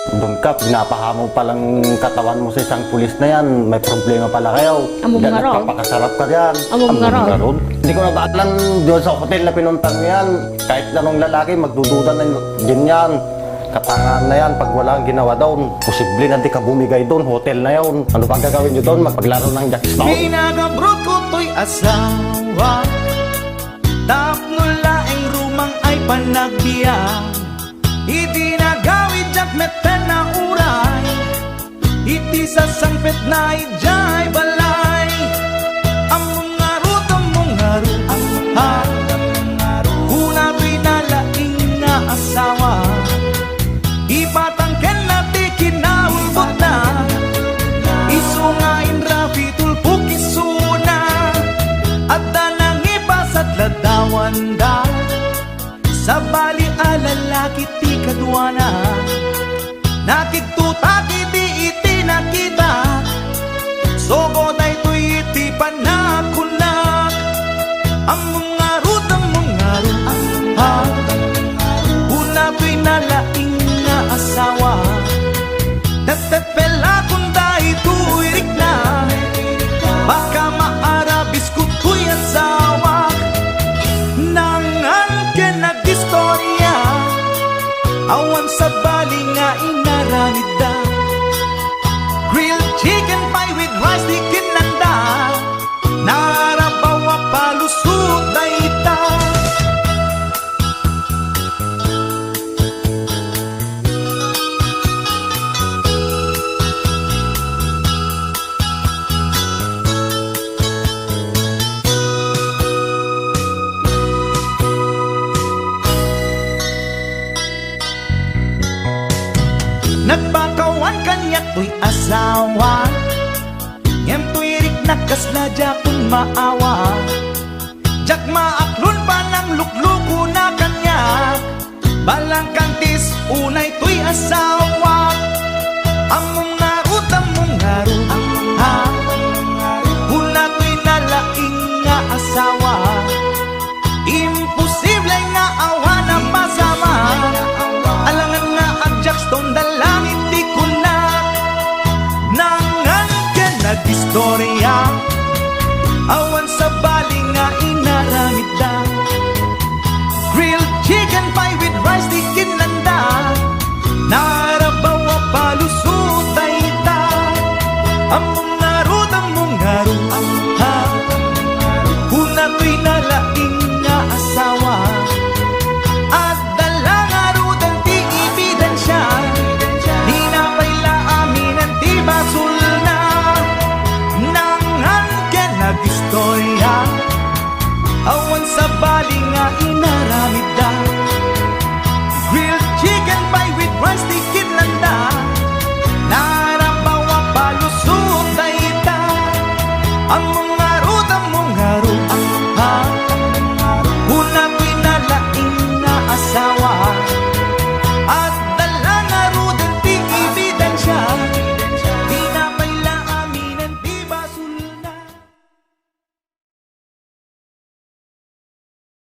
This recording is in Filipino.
Doon ka, pinapahamon palang katawan mo sa isang pulis na yan. May problema pala kayo. Among nga raw. Nagpapakasarap ka yan. Among nga raw. Hindi ko na ba alam doon sa hotel na pinuntan mo yan. Kahit anong lalaki, magdududa na din yan. Katangaan na yan, pag wala kang ginawa doon, posible na di ka bumigay doon, hotel na yun. Ano ba gagawin nyo doon? Magpaglaro ng jackstone? Pinagabrot ko to'y asawa, tapno laing rumang ay panagbiyan. Iti nagawid jak meten na uray, iti sasangpet na ijay balay. Among ngarut, ha, kuna to'y nalaing nga asawa, ipatangken na di kinaulbot na, isungain rapi tulpuk isuna, at danang ipasat ladawan da, sa bali alalaki ti kadwana, nakigtutak iti iti nakita, sogo na ito'y iti panakunak. Among ngarut, ha, una to'y nalaing nga asawa, tetepela kung dahi tuwirik na, baka maarabis ko to'y asawa. Nangan ka nag-istorya, awan sa bali nga inaramid da, grilled chicken pie with rice di kinanda, narabawa palusot na ita. Nagpakawan kanyak to'y asawa, ngem to'y rik nakasladya kung maawa, jak maaklon pa ng lukluko na kanyak, balang kantis unay to'y asawa. Among ngarut,